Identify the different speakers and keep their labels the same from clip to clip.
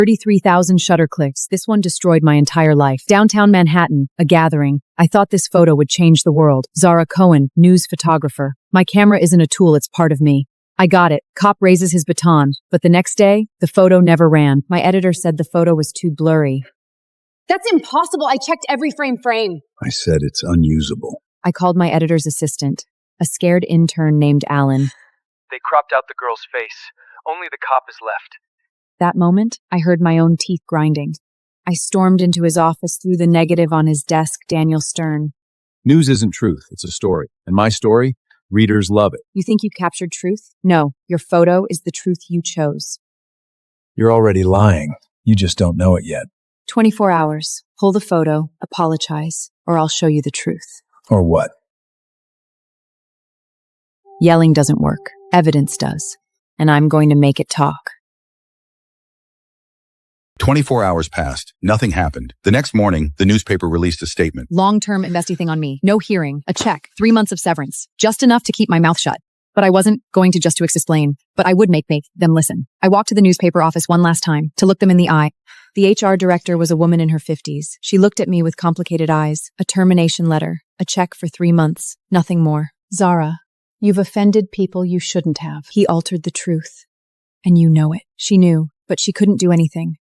Speaker 1: 33,000 shutter clicks. This one destroyed my entire life. Downtown Manhattan, a gathering. I thought this photo would change the world. Zara Cohen, news photographer. My camera isn't a tool, it's part of me. I got it. Cop raises his baton. But the next day, the photo never ran. My editor said the photo was too blurry.
Speaker 2: That's impossible. I checked every frame.
Speaker 3: I said it's unusable.
Speaker 1: I called my editor's assistant, a scared intern named Alan.
Speaker 4: They cropped out the girl's face. Only the cop is left.
Speaker 1: That moment, I heard my own teeth grinding. I stormed into his office, threw the negative on his desk, Daniel Stern.
Speaker 5: News isn't truth, it's a story. And my story, readers love it.
Speaker 1: You think you captured truth? No, your photo is the truth you chose.
Speaker 3: You're already lying. You just don't know it yet.
Speaker 1: 24 hours. Pull the photo, apologize, or I'll show you the truth.
Speaker 3: Or what?
Speaker 1: Yelling doesn't work. Evidence does. And I'm going to make it talk.
Speaker 6: 24 hours passed. Nothing happened. The next morning, the newspaper released a statement.
Speaker 1: Long-term investing thing on me. No hearing. A check. 3 months of severance. Just enough to keep my mouth shut. But I wasn't going to just to explain. But I would make them listen. I walked to the newspaper office one last time to look them in the eye. The HR director was a woman in her 50s. She looked at me with complicated eyes. A termination letter. A check for 3 months. Nothing more. Zara, you've offended people you shouldn't have. He altered the truth. And you know it. She knew, but she couldn't do anything.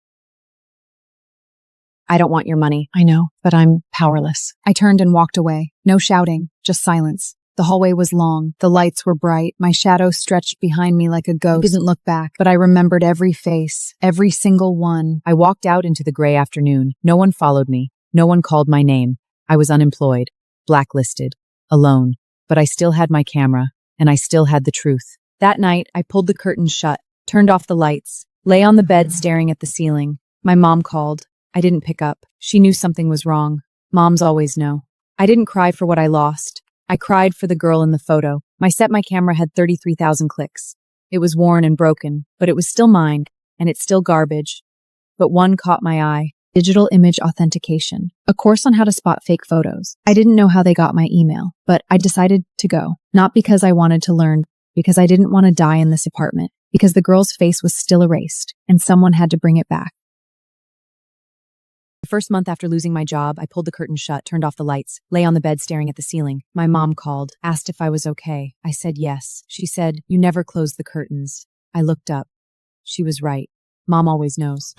Speaker 1: I don't want your money. I know, but I'm powerless. I turned and walked away. No shouting, just silence. The hallway was long. The lights were bright. My shadow stretched behind me like a ghost. I didn't look back, but I remembered every face, every single one. I walked out into the gray afternoon. No one followed me. No one called my name. I was unemployed, blacklisted, alone. But I still had my camera, and I still had the truth. That night, I pulled the curtains shut, turned off the lights, lay on the bed staring at the ceiling. My mom called. I didn't pick up. She knew something was wrong. Moms always know. I didn't cry for what I lost. I cried for the girl in the photo. My camera had 33,000 clicks. It was worn and broken, but it was still mine, and it's still garbage. But one caught my eye. Digital image authentication. A course on how to spot fake photos. I didn't know how they got my email, but I decided to go. Not because I wanted to learn, because I didn't want to die in this apartment, because the girl's face was still erased, and someone had to bring it back. The first month after losing my job, I pulled the curtain shut, turned off the lights, lay on the bed staring at the ceiling. My mom called, asked if I was okay. I said yes. She said, "You never close the curtains." I looked up. She was right. Mom always knows.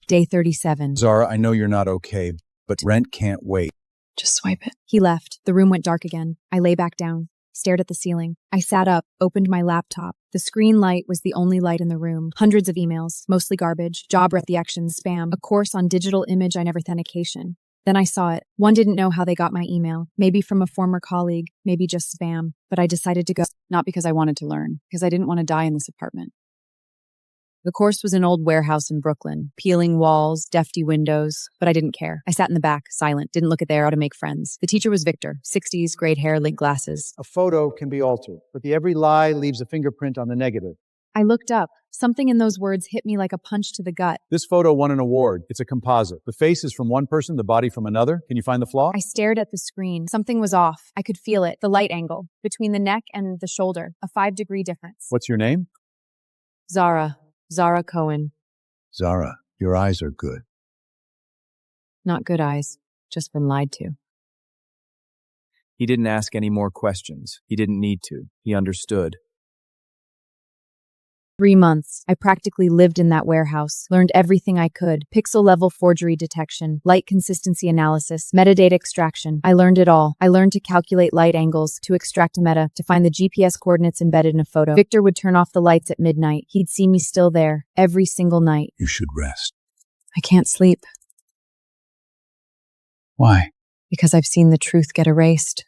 Speaker 1: Day 37.
Speaker 3: Zara, I know you're not okay, but rent can't wait.
Speaker 1: Just swipe it. He left. The room went dark again. I lay back down, stared at the ceiling. I sat up, opened my laptop. The screen light was the only light in the room. Hundreds of emails, mostly garbage, job reactions, spam, a course on digital image authentication. Then I saw it. One didn't know how they got my email. Maybe from a former colleague, maybe just spam. But I decided to go, not because I wanted to learn, because I didn't want to die in this apartment. The course was an old warehouse in Brooklyn, peeling walls, defty windows, but I didn't care. I sat in the back, silent, didn't look at there how to make friends. The teacher was Victor, 60s, grayed hair, link glasses.
Speaker 7: A photo can be altered, but every lie leaves a fingerprint on the negative.
Speaker 1: I looked up. Something in those words hit me like a punch to the gut.
Speaker 3: This photo won an award. It's a composite. The face is from one person, the body from another. Can you find the flaw?
Speaker 1: I stared at the screen. Something was off. I could feel it. The light angle between the neck and the shoulder, a 5-degree difference.
Speaker 3: What's your name?
Speaker 1: Zara Cohen.
Speaker 3: Zara, your eyes are good.
Speaker 1: Not good eyes. Just been lied to.
Speaker 5: He didn't ask any more questions. He didn't need to. He understood.
Speaker 1: 3 months. I practically lived in that warehouse, learned everything I could. Pixel-level forgery detection, light consistency analysis, metadata extraction. I learned it all. I learned to calculate light angles, to extract a meta, to find the GPS coordinates embedded in a photo. Victor would turn off the lights at midnight. He'd see me still there, every single night.
Speaker 3: You should rest.
Speaker 1: I can't sleep.
Speaker 3: Why?
Speaker 1: Because I've seen the truth get erased,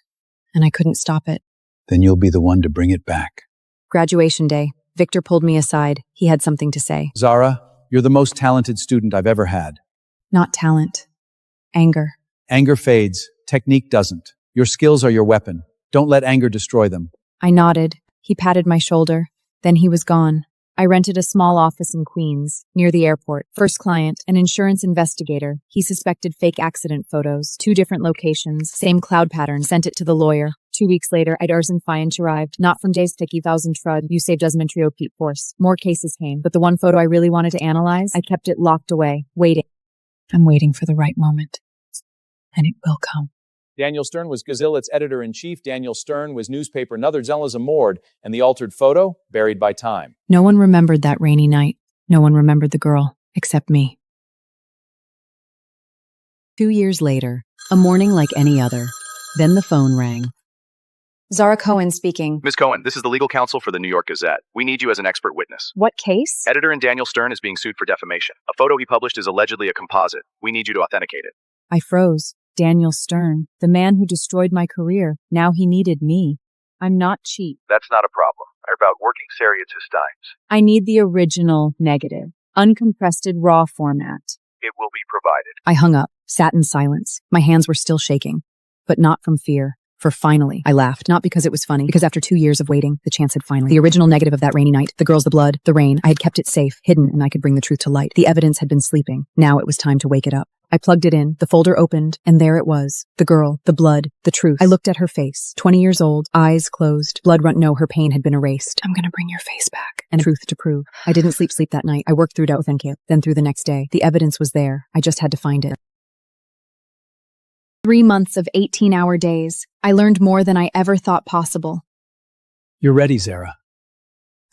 Speaker 1: and I couldn't stop it.
Speaker 3: Then you'll be the one to bring it back.
Speaker 1: Graduation day. Victor pulled me aside. He had something to say.
Speaker 3: Zara, you're the most talented student I've ever had.
Speaker 1: Not talent. Anger.
Speaker 3: Anger fades. Technique doesn't. Your skills are your weapon. Don't let anger destroy them.
Speaker 1: I nodded. He patted my shoulder. Then he was gone. I rented a small office in Queens, near the airport. First client, an insurance investigator. He suspected fake accident photos. 2 different locations, same cloud pattern, sent it to the lawyer. 2 weeks later, I'd Ursan Fiant arrived, not from Dave's Picky Thousand Trud, you saved Desmond Trio Pete Force. More cases came, but the one photo I really wanted to analyze, I kept it locked away, waiting. I'm waiting for the right moment. And it will come.
Speaker 3: Daniel Stern was Gazilla's editor-in-chief. Daniel Stern was newspaper Another Zelazam Mord, and the altered photo, buried by time.
Speaker 1: No one remembered that rainy night. No one remembered the girl, except me. 2 years later, a morning like any other. Then the phone rang.
Speaker 2: Zara Cohen speaking.
Speaker 8: Ms. Cohen, this is the legal counsel for the New York Gazette. We need you as an expert witness.
Speaker 2: What case?
Speaker 8: Editor Daniel Stern is being sued for defamation. A photo he published is allegedly a composite. We need you to authenticate it.
Speaker 1: I froze. Daniel Stern, the man who destroyed my career. Now he needed me. I'm not cheap.
Speaker 4: That's not a problem. I about working serious times.
Speaker 1: I need the original negative, uncompressed raw format.
Speaker 4: It will be provided.
Speaker 1: I hung up, sat in silence. My hands were still shaking, but not from fear. For finally, I laughed, not because it was funny, because after 2 years of waiting, the chance had finally. The original negative of that rainy night, the girls, the blood, the rain, I had kept it safe, hidden, and I could bring the truth to light. The evidence had been sleeping. Now it was time to wake it up. I plugged it in, the folder opened, and there it was. The girl, the blood, the truth. I looked at her face, 20 years old, eyes closed, blood run. No, her pain had been erased. I'm gonna bring your face back. And truth to prove. I didn't sleep that night. I worked through it with Enkip, then through the next day. The evidence was there. I just had to find it. 3 months of 18-hour days. I learned more than I ever thought possible.
Speaker 3: You're ready, Zara.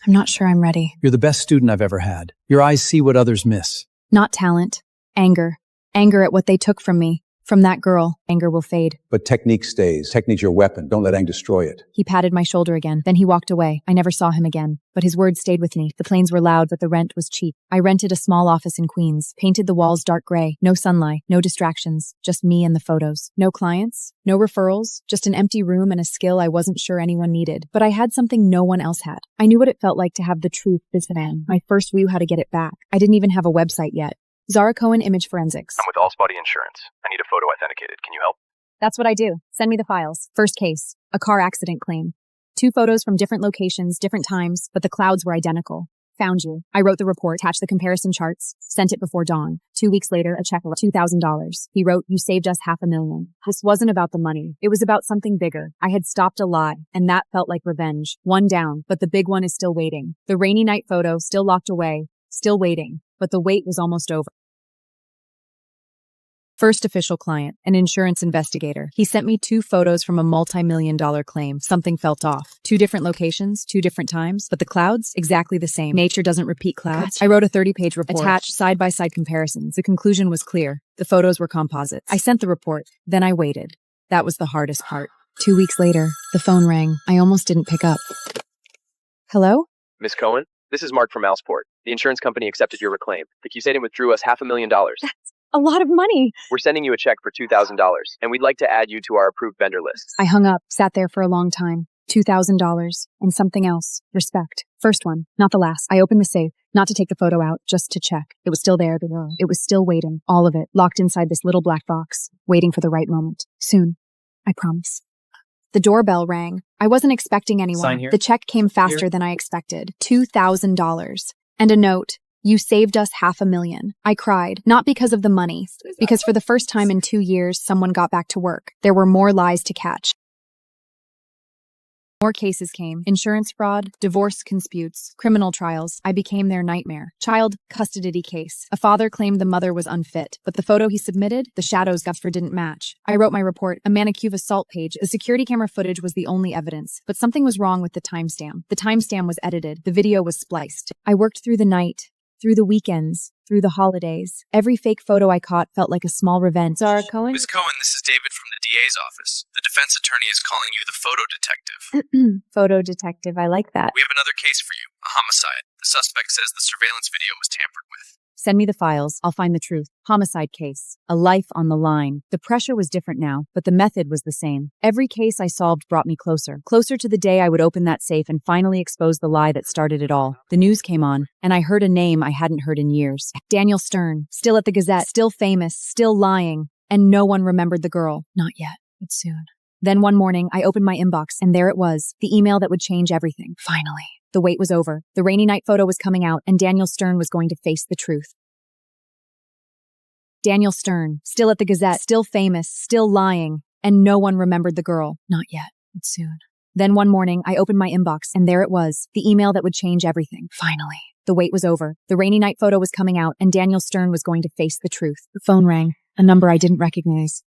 Speaker 1: I'm not sure I'm ready.
Speaker 3: You're the best student I've ever had. Your eyes see what others miss.
Speaker 1: Not talent. Anger. Anger at what they took from me. From that girl. Anger will fade.
Speaker 3: But technique stays. Technique's your weapon. Don't let anger destroy it.
Speaker 1: He patted my shoulder again. Then he walked away. I never saw him again. But his words stayed with me. The planes were loud, but the rent was cheap. I rented a small office in Queens. Painted the walls dark gray. No sunlight. No distractions. Just me and the photos. No clients. No referrals. Just an empty room and a skill I wasn't sure anyone needed. But I had something no one else had. I knew what it felt like to have the truth this man. My first view how to get it back. I didn't even have a website yet. Zara Cohen Image Forensics.
Speaker 4: I'm with Allspotty Insurance. I need a photo authenticated. Can you help?
Speaker 2: That's what I do. Send me the files.
Speaker 1: First case, a car accident claim. 2 photos from different locations, different times, but the clouds were identical. Found you. I wrote the report, attached the comparison charts, sent it before dawn. 2 weeks later, a check of $2,000. He wrote, you saved us $500,000. This wasn't about the money. It was about something bigger. I had stopped a lie, and that felt like revenge. One down, but the big one is still waiting. The rainy night photo, still locked away, still waiting, but the wait was almost over. First official client, an insurance investigator. He sent me 2 photos from a multi-million-dollar claim. Something felt off. 2 different locations, 2 different times, but the clouds, exactly the same. Nature doesn't repeat clouds. I wrote a 30-page report, attached side-by-side comparisons. The conclusion was clear. The photos were composites. I sent the report. Then I waited. That was the hardest part. 2 weeks later, the phone rang. I almost didn't pick up. Hello?
Speaker 4: Miss Cohen, this is Mark from Malsport. The insurance company accepted your reclaim. The Cusaden withdrew us $500,000.
Speaker 2: A lot of money.
Speaker 4: We're sending you a check for $2,000, and we'd like to add you to our approved vendor list.
Speaker 1: I hung up, sat there for a long time. $2,000 and something else. Respect. First one, not the last. I opened the safe, not to take the photo out, just to check. It was still there. It was still waiting. All of it, locked inside this little black box, waiting for the right moment. Soon. I promise. The doorbell rang. I wasn't expecting anyone.
Speaker 5: Sign here.
Speaker 1: The check came faster than I expected. $2,000. And a note. You saved us $500,000. I cried, not because of the money, because for the first time in 2 years, someone got back to work. There were more lies to catch. More cases came. Insurance fraud, divorce disputes, criminal trials. I became their nightmare. Child custody case. A father claimed the mother was unfit, but the photo he submitted, the shadows Guffer didn't match. I wrote my report, a Manicuve assault page. The security camera footage was the only evidence, but something was wrong with the timestamp. The timestamp was edited. The video was spliced. I worked through the night. Through the weekends, through the holidays. Every fake photo I caught felt like a small revenge.
Speaker 2: Zara Cohen?
Speaker 9: Ms. Cohen, this is David from the DA's office. The defense attorney is calling you the photo detective.
Speaker 2: Photo detective, I like that.
Speaker 9: We have another case for you, a homicide. The suspect says the surveillance video was tampered with.
Speaker 1: Send me the files. I'll find the truth. Homicide case. A life on the line. The pressure was different now, but the method was the same. Every case I solved brought me closer. Closer to the day I would open that safe and finally expose the lie that started it all. The news came on, and I heard a name I hadn't heard in years. Daniel Stern. Still at the Gazette. Still famous. Still lying. And no one remembered the girl. Not yet. But soon. Then one morning, I opened my inbox, and there it was. The email that would change everything. Finally. The wait was over. The rainy night photo was coming out, and Daniel Stern was going to face the truth. Daniel Stern, still at the Gazette, still famous, still lying, and no one remembered the girl. Not yet, It's soon.
Speaker 2: Then one morning, I opened my inbox, and there it was, the email that would change everything.
Speaker 1: Finally.
Speaker 2: The wait was over. The rainy night photo was coming out, and Daniel Stern was going to face the truth.
Speaker 1: The phone rang, a number I didn't recognize.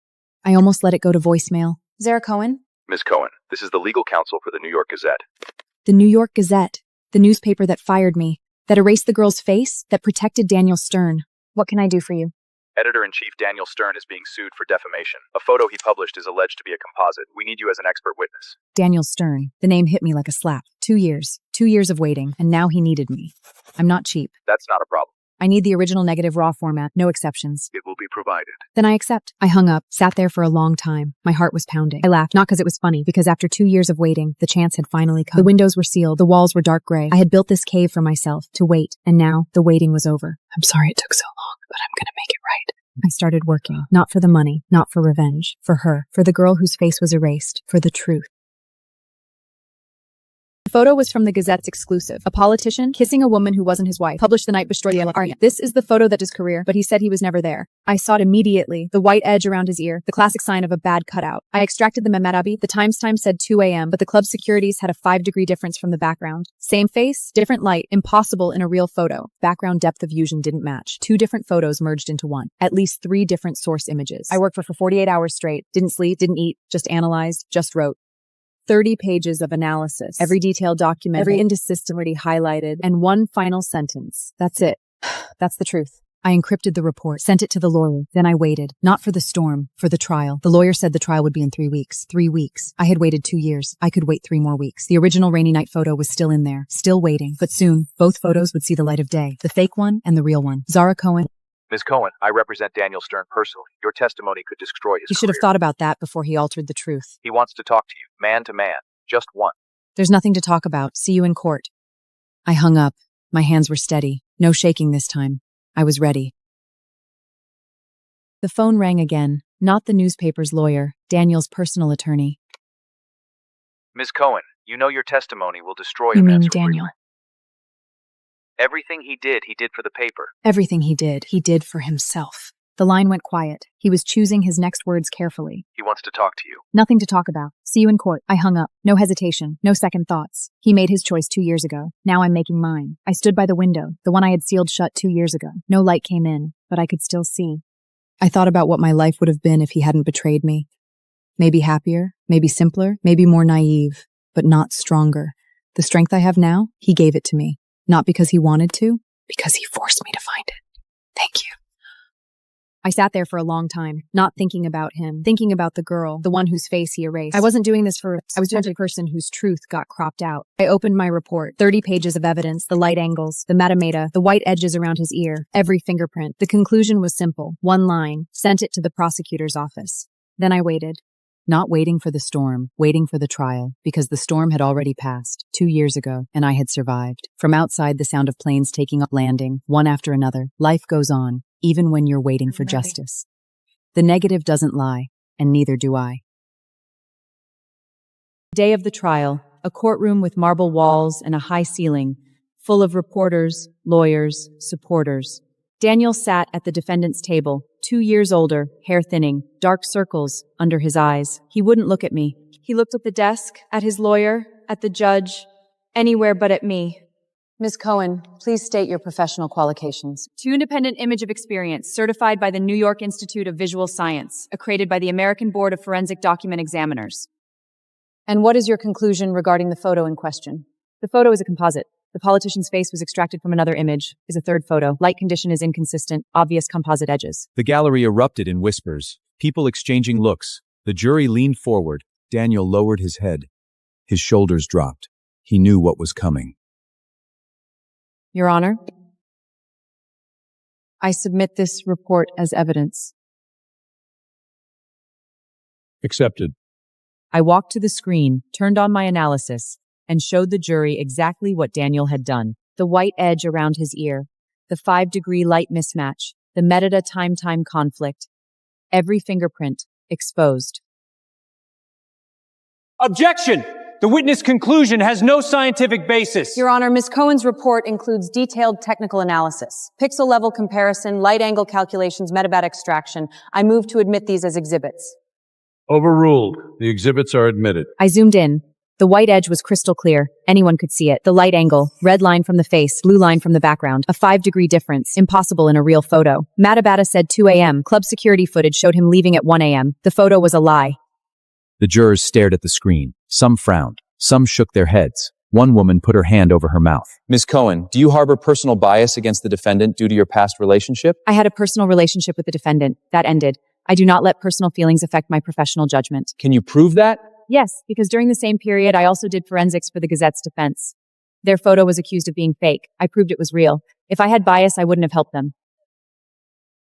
Speaker 1: I almost let it go to voicemail.
Speaker 2: Zara Cohen?
Speaker 8: Ms. Cohen, this is the legal counsel for the New York Gazette.
Speaker 1: The New York Gazette, the newspaper that fired me, that erased the girl's face, that protected Daniel Stern.
Speaker 2: What can I do for you?
Speaker 8: Editor-in-Chief Daniel Stern is being sued for defamation. A photo he published is alleged to be a composite. We need you as an expert witness.
Speaker 1: Daniel Stern. The name hit me like a slap. 2 years. 2 years of waiting, and now he needed me. I'm not cheap.
Speaker 8: That's not a problem.
Speaker 1: I need the original negative raw format, no exceptions.
Speaker 8: It will be provided.
Speaker 1: Then I accept. I hung up, sat there for a long time. My heart was pounding. I laughed, not because it was funny, because after 2 years of waiting, the chance had finally come. The windows were sealed, the walls were dark gray. I had built this cave for myself, to wait, and now the waiting was over. I'm sorry it took so long, but I'm gonna make it right. I started working, not for the money, not for revenge, for her, for the girl whose face was erased, for the truth.
Speaker 2: The photo was from the Gazette's exclusive. A politician kissing a woman who wasn't his wife, published the night before the election. This is the photo that his career, but he said he was never there. I saw it immediately, the white edge around his ear, the classic sign of a bad cutout. I extracted the Mehmet the Times said 2 a.m., but the club securities had a 5-degree difference from the background. Same face, different light, impossible in a real photo. Background depth of fusion didn't match. 2 different photos merged into one. At least 3 different source images. I worked for 48 hours straight, didn't sleep, didn't eat, just analyzed, just wrote. 30 pages of analysis, every detail documented, every inconsistency highlighted, and one final sentence. That's it. That's the truth.
Speaker 1: I encrypted the report, sent it to the lawyer. Then I waited. Not for the storm, for the trial. The lawyer said the trial would be in 3 weeks. 3 weeks. I had waited 2 years. I could wait 3 more weeks. The original rainy night photo was still in there, still waiting. But soon, both photos would see the light of day. The fake one and the real one. Zara Cohen.
Speaker 8: Ms. Cohen, I represent Daniel Stern personally. Your testimony could destroy his
Speaker 1: He should have
Speaker 8: career.
Speaker 1: thought about that before he altered the truth.
Speaker 8: He wants to talk to you, man to man. Just one.
Speaker 1: There's nothing to talk about. See you in court. I hung up. My hands were steady. No shaking this time. I was ready. The phone rang again. Not the newspaper's lawyer, Daniel's personal attorney.
Speaker 8: Ms. Cohen, you know your testimony will destroy
Speaker 1: You
Speaker 8: a
Speaker 1: mean
Speaker 8: man's
Speaker 1: Daniel?
Speaker 8: career. Everything he did for the paper.
Speaker 1: Everything he did for himself. The line went quiet. He was choosing his next words carefully.
Speaker 8: He wants to talk to you.
Speaker 1: Nothing to talk about. See you in court. I hung up. No hesitation. No second thoughts. He made his choice 2 years ago. Now I'm making mine. I stood by the window, the one I had sealed shut 2 years ago. No light came in, but I could still see. I thought about what my life would have been if he hadn't betrayed me. Maybe happier, maybe simpler, maybe more naive, but not stronger. The strength I have now, he gave it to me. Not because he wanted to, because he forced me to find it. Thank you. I sat there for a long time, not thinking about him, thinking about the girl, the one whose face he erased. I wasn't doing this for, I was doing it for the person whose truth got cropped out. I opened my report, 30 pages of evidence, the light angles, the metadata, the white edges around his ear, every fingerprint. The conclusion was simple, one line, sent it to the prosecutor's office. Then I waited. Not waiting for the storm, waiting for the trial, because the storm had already passed 2 years ago, and I had survived. From outside, the sound of planes taking up landing, one after another. Life goes on, even when you're waiting for justice. The negative doesn't lie, and neither do I. Day of the trial, a courtroom with marble walls and a high ceiling, full of reporters, lawyers, supporters. Daniel sat at the defendant's table, 2 years older, hair thinning, dark circles under his eyes. He wouldn't look at me. He looked at the desk, at his lawyer, at the judge, anywhere but at me.
Speaker 2: Ms. Cohen, please state your professional qualifications.
Speaker 1: 2 independent image of experience, certified by the New York Institute of Visual Science, accredited by the American Board of Forensic Document Examiners.
Speaker 2: And what is your conclusion regarding the photo in question?
Speaker 1: The photo is a composite. The politician's face was extracted from another image, is a third photo. Light condition is inconsistent, obvious composite edges.
Speaker 3: The gallery erupted in whispers, people exchanging looks. The jury leaned forward. Daniel lowered his head. His shoulders dropped. He knew what was coming.
Speaker 1: Your Honor, I submit this report as evidence.
Speaker 3: Accepted.
Speaker 1: I walked to the screen, turned on my analysis, and showed the jury exactly what Daniel had done. The white edge around his ear, the 5-degree light mismatch, the metadata time-time conflict, every fingerprint exposed.
Speaker 10: Objection! The witness conclusion has no scientific basis.
Speaker 2: Your Honor, Ms. Cohen's report includes detailed technical analysis, pixel level comparison, light angle calculations, metadata extraction. I move to admit these as exhibits.
Speaker 11: Overruled. The exhibits are admitted.
Speaker 2: I zoomed in. The white edge was crystal clear. Anyone could see it. The light angle, red line from the face, blue line from the background, a 5-degree difference, impossible in a real photo. Matabata said 2 a.m. Club security footage showed him leaving at 1 a.m. The photo was a lie.
Speaker 3: The jurors stared at the screen. Some frowned. Some shook their heads. One woman put her hand over her mouth.
Speaker 5: Ms. Cohen, do you harbor personal bias against the defendant due to your past relationship?
Speaker 2: I had a personal relationship with the defendant. That ended. I do not let personal feelings affect my professional judgment.
Speaker 5: Can you prove that?
Speaker 2: Yes, because during the same period, I also did forensics for the Gazette's defense. Their photo was accused of being fake. I proved it was real. If I had bias, I wouldn't have helped them.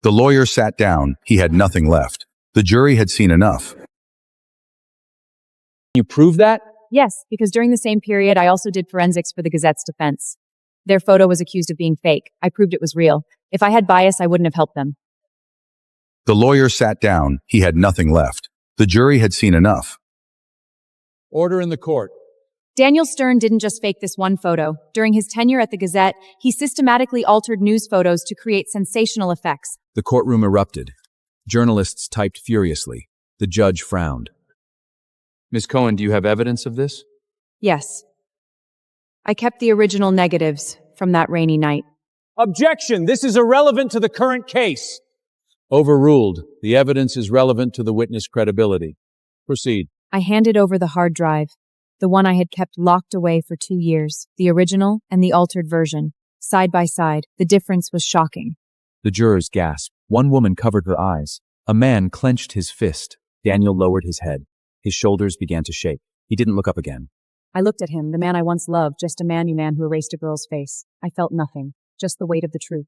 Speaker 6: The lawyer sat down. He had nothing left. The jury had seen enough.
Speaker 5: Can you prove that?
Speaker 2: Yes, because during the same period, I also did forensics for the Gazette's defense. Their photo was accused of being fake. I proved it was real. If I had bias, I wouldn't have helped them.
Speaker 6: The lawyer sat down. He had nothing left. The jury had seen enough.
Speaker 11: Order in the court.
Speaker 2: Daniel Stern didn't just fake this one photo. During his tenure at the Gazette, he systematically altered news photos to create sensational effects.
Speaker 3: The courtroom erupted. Journalists typed furiously. The judge frowned.
Speaker 5: Ms. Cohen, do you have evidence of this?
Speaker 2: Yes. I kept the original negatives from that rainy night.
Speaker 10: Objection! This is irrelevant to the current case.
Speaker 3: Overruled. The evidence is relevant to the witness credibility. Proceed.
Speaker 2: I handed over the hard drive, the one I had kept locked away for 2 years, the original and the altered version. Side by side, the difference was shocking.
Speaker 3: The jurors gasped. One woman covered her eyes. A man clenched his fist. Daniel lowered his head. His shoulders began to shake. He didn't look up again.
Speaker 2: I looked at him, the man I once loved, just a man who erased a girl's face. I felt nothing, just the weight of the truth.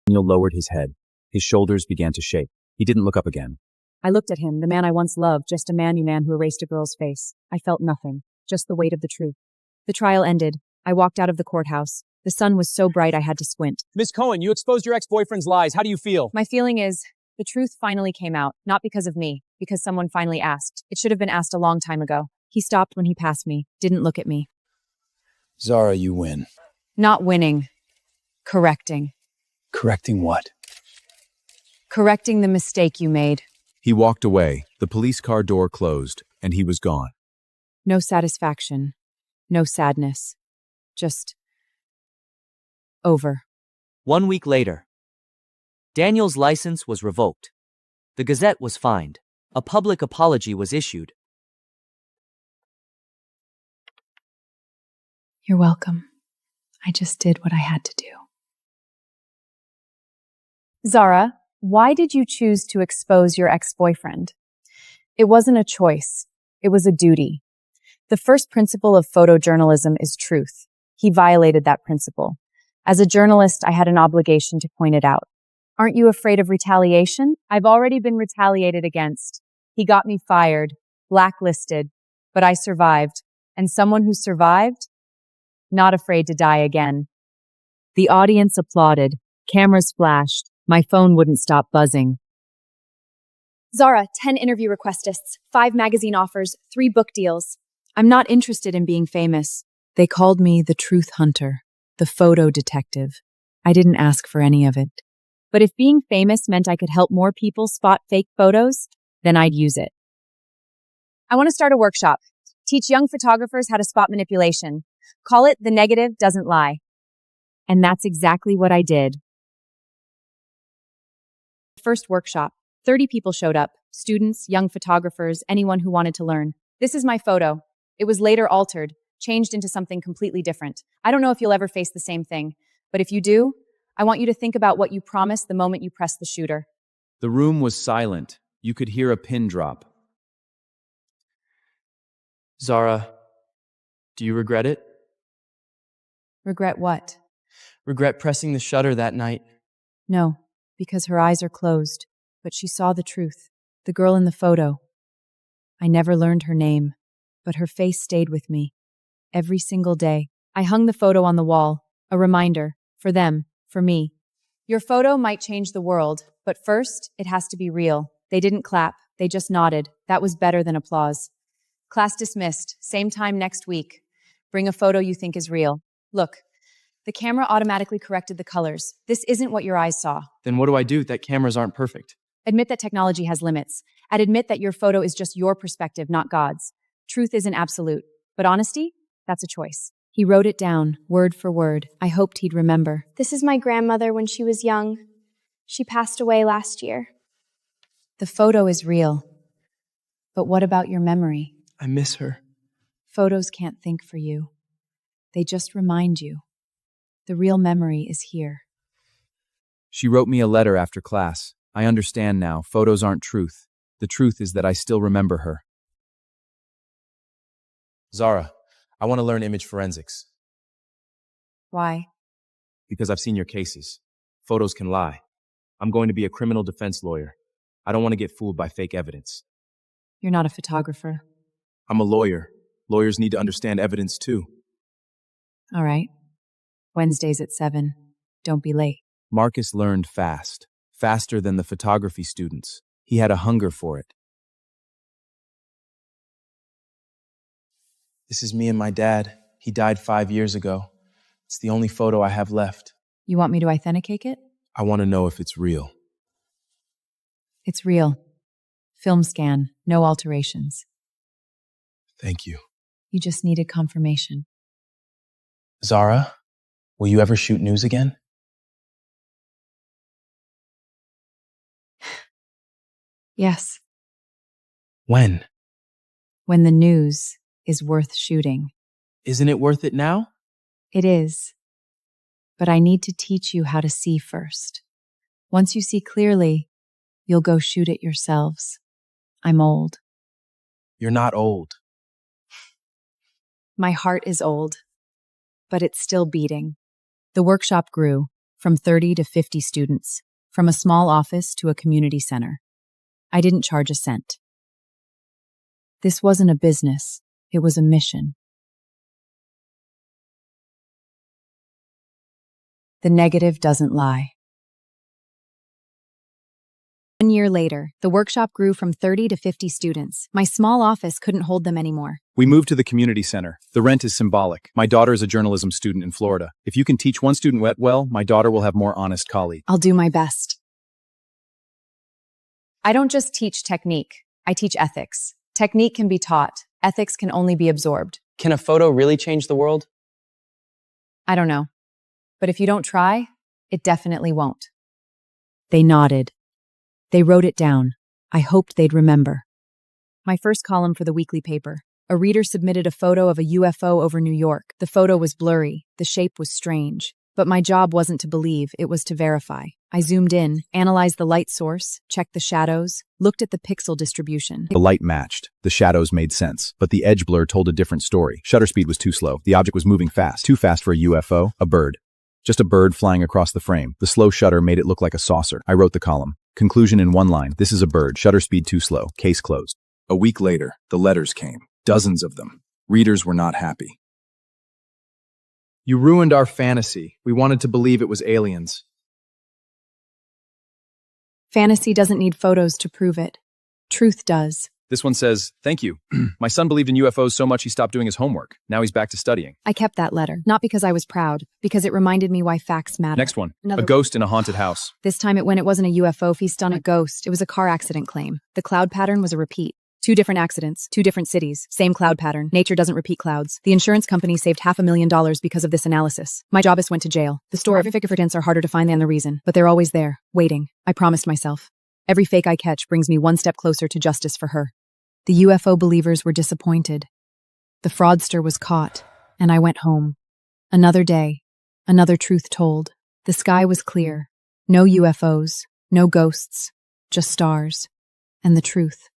Speaker 3: Daniel lowered his head. His shoulders began to shake. He didn't look up again.
Speaker 2: I looked at him, the man I once loved, just a man who erased a girl's face. I felt nothing, just the weight of the truth. The trial ended. I walked out of the courthouse. The sun was so bright I had to squint.
Speaker 10: Ms. Cohen, you exposed your ex-boyfriend's lies. How do you feel?
Speaker 2: My feeling is, the truth finally came out, not because of me, because someone finally asked. It should have been asked a long time ago. He stopped when he passed me, didn't look at me.
Speaker 5: Zara, you win.
Speaker 2: Not winning. Correcting.
Speaker 5: Correcting what?
Speaker 2: Correcting the mistake you made.
Speaker 3: He walked away. The police car door closed, and he was gone.
Speaker 2: No satisfaction. No sadness. Just over.
Speaker 12: 1 week later, Daniel's license was revoked. The Gazette was fined. A public apology was issued.
Speaker 1: You're welcome. I just did what I had to do.
Speaker 2: Zara, why did you choose to expose your ex-boyfriend? It wasn't a choice. It was a duty. The first principle of photojournalism is truth. He violated that principle. As a journalist, I had an obligation to point it out. Aren't you afraid of retaliation? I've already been retaliated against. He got me fired, blacklisted, but I survived. And someone who survived, not afraid to die again. The audience applauded. Cameras flashed. My phone wouldn't stop buzzing. Zara, 10 interview requests, 5 magazine offers, 3 book deals. I'm not interested in being famous.
Speaker 1: They called me the truth hunter, the photo detective. I didn't ask for any of it.
Speaker 2: But if being famous meant I could help more people spot fake photos, then I'd use it. I want to start a workshop. Teach young photographers how to spot manipulation. Call it The Negative Doesn't Lie. And that's exactly what I did. First workshop. 30 people showed up. Students, young photographers, anyone who wanted to learn. This is my photo. It was later altered, changed into something completely different. I don't know if you'll ever face the same thing, but if you do, I want you to think about what you promised the moment you pressed the shooter.
Speaker 5: The room was silent. You could hear a pin drop. Zara, do you regret it?
Speaker 2: Regret what?
Speaker 12: Regret pressing the shutter that night.
Speaker 2: No, because her eyes are closed, but she saw the truth. The girl in the photo. I never learned her name, but her face stayed with me. Every single day. I hung the photo on the wall, a reminder, for them, for me. Your photo might change the world, but first, it has to be real. They didn't clap, they just nodded. That was better than applause. Class dismissed, same time next week. Bring a photo you think is real. Look, the camera automatically corrected the colors. This isn't what your eyes saw.
Speaker 5: Then what do I do? That cameras aren't perfect.
Speaker 2: Admit that technology has limits. And admit that your photo is just your perspective, not God's. Truth isn't absolute, but honesty, that's a choice. He wrote it down, word for word. I hoped he'd remember.
Speaker 13: This is my grandmother when she was young. She passed away last year.
Speaker 2: The photo is real. But what about your memory?
Speaker 9: I miss her.
Speaker 2: Photos can't think for you. They just remind you. The real memory is here.
Speaker 5: She wrote me a letter after class. I understand now. Photos aren't truth. The truth is that I still remember her.
Speaker 14: Zara, I want to learn image forensics.
Speaker 2: Why?
Speaker 14: Because I've seen your cases. Photos can lie. I'm going to be a criminal defense lawyer. I don't want to get fooled by fake evidence.
Speaker 2: You're not a photographer.
Speaker 14: I'm a lawyer. Lawyers need to understand evidence too.
Speaker 2: All right. Wednesdays at 7. Don't be late.
Speaker 5: Marcus learned fast. Faster than the photography students. He had a hunger for it.
Speaker 14: This is me and my dad. He died 5 years ago. It's the only photo I have left.
Speaker 2: You want me to authenticate it?
Speaker 14: I want to know if it's real.
Speaker 2: It's real. Film scan, no alterations.
Speaker 14: Thank you.
Speaker 2: You just needed confirmation.
Speaker 14: Zara, will you ever shoot news again?
Speaker 2: Yes.
Speaker 14: When?
Speaker 2: When the news is worth shooting.
Speaker 14: Isn't it worth it now?
Speaker 2: It is. But I need to teach you how to see first. Once you see clearly, you'll go shoot it yourselves. I'm old.
Speaker 14: You're not old.
Speaker 2: My heart is old, but it's still beating. The workshop grew from 30 to 50 students, from a small office to a community center. I didn't charge a cent. This wasn't a business, it was a mission. The negative doesn't lie. 1 year later, the workshop grew from 30 to 50 students. My small office couldn't hold them anymore.
Speaker 3: We moved to the community center. The rent is symbolic. My daughter is a journalism student in Florida. If you can teach one student well, my daughter will have more honest colleagues.
Speaker 2: I'll do my best. I don't just teach technique, I teach ethics. Technique can be taught, ethics can only be absorbed.
Speaker 15: Can a photo really change the world?
Speaker 2: I don't know. But if you don't try, it definitely won't. They nodded. They wrote it down. I hoped they'd remember. My first column for the weekly paper. A reader submitted a photo of a UFO over New York. The photo was blurry. The shape was strange. But my job wasn't to believe, it was to verify. I zoomed in, analyzed the light source, checked the shadows, looked at the pixel distribution.
Speaker 3: The light matched. The shadows made sense. But the edge blur told a different story. Shutter speed was too slow. The object was moving fast. Too fast for a UFO. A bird. Just a bird flying across the frame. The slow shutter made it look like a saucer. I wrote the column. Conclusion in one line. This is a bird. Shutter speed too slow. Case closed. A week later, the letters came. Dozens of them. Readers were not happy.
Speaker 5: You ruined our fantasy. We wanted to believe it was aliens.
Speaker 2: Fantasy doesn't need photos to prove it. Truth does.
Speaker 3: This one says, thank you. My son believed in UFOs so much he stopped doing his homework. Now he's back to studying.
Speaker 2: I kept that letter, not because I was proud, because it reminded me why facts matter.
Speaker 3: Next one. A ghost in a haunted house.
Speaker 2: This time it wasn't a UFO feast on a ghost. It was a car accident claim. The cloud pattern was a repeat. 2 different accidents, 2 different cities, same cloud pattern. Nature doesn't repeat clouds. The insurance company saved $500,000 because of this analysis. My job went to jail. The story of fingerprints are harder to find than the reason, but they're always there, waiting. I promised myself. Every fake I catch brings me one step closer to justice for her. The UFO believers were disappointed. The fraudster was caught, and I went home. Another day, another truth told. The sky was clear. No UFOs, no ghosts, just stars. And the truth.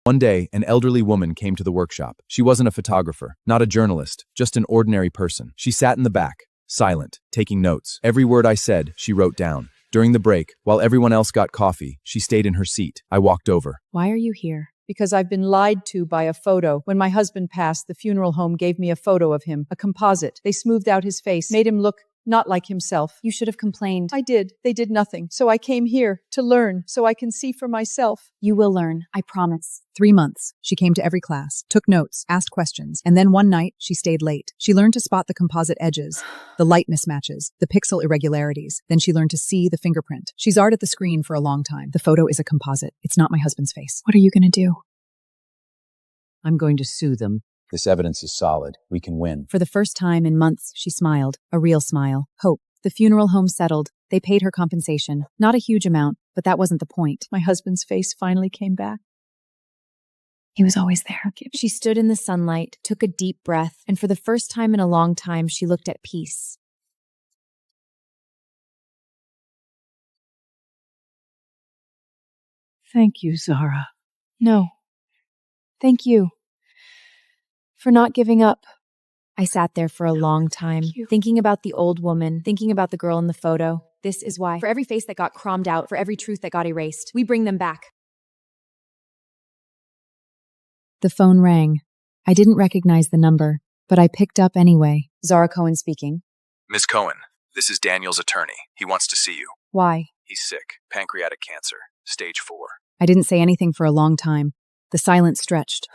Speaker 5: One day, an elderly woman came to the workshop. She wasn't a photographer, not a journalist, just an ordinary person. She sat in the back, silent, taking notes. Every word I said, she wrote down. During the break, while everyone else got coffee, she stayed in her seat. I walked over.
Speaker 2: Why are you here?
Speaker 16: Because I've been lied to by a photo. When my husband passed, the funeral home gave me a photo of him, a composite. They smoothed out his face, made him look not like himself.
Speaker 2: You should have complained.
Speaker 16: I did. They did nothing. So I came here to learn, so I can see for myself.
Speaker 2: You will learn, I promise.
Speaker 1: 3 months. She came to every class, took notes, asked questions, and then one night, she stayed late. She learned to spot the composite edges, the light mismatches, the pixel irregularities. Then she learned to see the fingerprint. She's art at the screen for a long time. The photo is a composite. It's not my husband's face.
Speaker 2: What are you going to do?
Speaker 12: I'm going to sue them.
Speaker 3: This evidence is solid. We can win.
Speaker 2: For the first time in months, she smiled. A real smile. Hope. The funeral home settled. They paid her compensation. Not a huge amount, but that wasn't the point.
Speaker 16: My husband's face finally came back.
Speaker 2: He was always there. She stood in the sunlight, took a deep breath, and for the first time in a long time, she looked at peace.
Speaker 16: Thank you, Zara.
Speaker 2: No. Thank you. For not giving up. I sat there for a long time, thinking about the old woman, thinking about the girl in the photo. This is why. For every face that got cromed out, for every truth that got erased, we bring them back. The phone rang. I didn't recognize the number, but I picked up anyway. Zara Cohen speaking.
Speaker 8: Ms. Cohen, this is Daniel's attorney. He wants to see you.
Speaker 2: Why?
Speaker 8: He's sick. Pancreatic cancer. Stage 4.
Speaker 1: I didn't say anything for a long time. The silence stretched.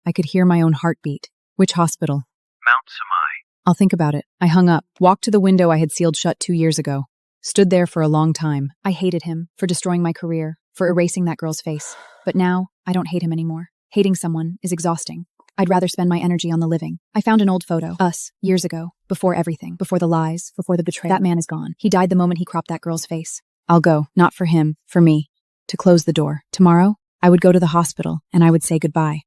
Speaker 1: I could hear my own heartbeat. Which hospital?
Speaker 9: Mount Samai.
Speaker 1: I'll think about it. I hung up, walked to the window I had sealed shut 2 years ago. Stood there for a long time. I hated him for destroying my career, for erasing that girl's face. But now, I don't hate him anymore. Hating someone is exhausting. I'd rather spend my energy on the living. I found an old photo. Us, years ago. Before everything. Before the lies. Before the betrayal. That man is gone. He died the moment he cropped that girl's face. I'll go. Not for him. For me. To close the door. Tomorrow, I would go to the hospital, and I would say goodbye.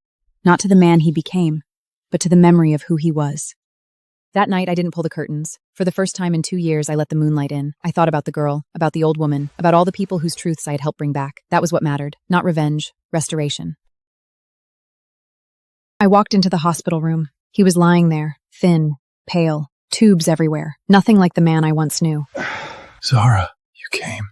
Speaker 1: Not to the man he became, but to the memory of who he was. That night, I didn't pull the curtains. For the first time in 2 years, I let the moonlight in. I thought about the girl, about the old woman, about all the people whose truths I had helped bring back. That was what mattered. Not revenge. Restoration. I walked into the hospital room. He was lying there, thin, pale, tubes everywhere. Nothing like the man I once knew.
Speaker 6: Zara, you came.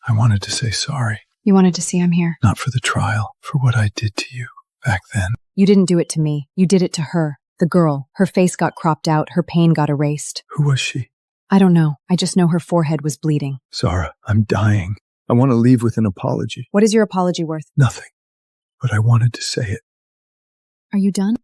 Speaker 6: I wanted to say sorry.
Speaker 1: You wanted to see I'm here.
Speaker 6: Not for the trial, for what I did to you back then.
Speaker 1: You didn't do it to me. You did it to her. The girl. Her face got cropped out. Her pain got erased.
Speaker 6: Who was she?
Speaker 1: I don't know. I just know her forehead was bleeding.
Speaker 6: Zara, I'm dying. I want to leave with an apology.
Speaker 1: What is your apology worth?
Speaker 6: Nothing. But I wanted to say it.
Speaker 1: Are you done?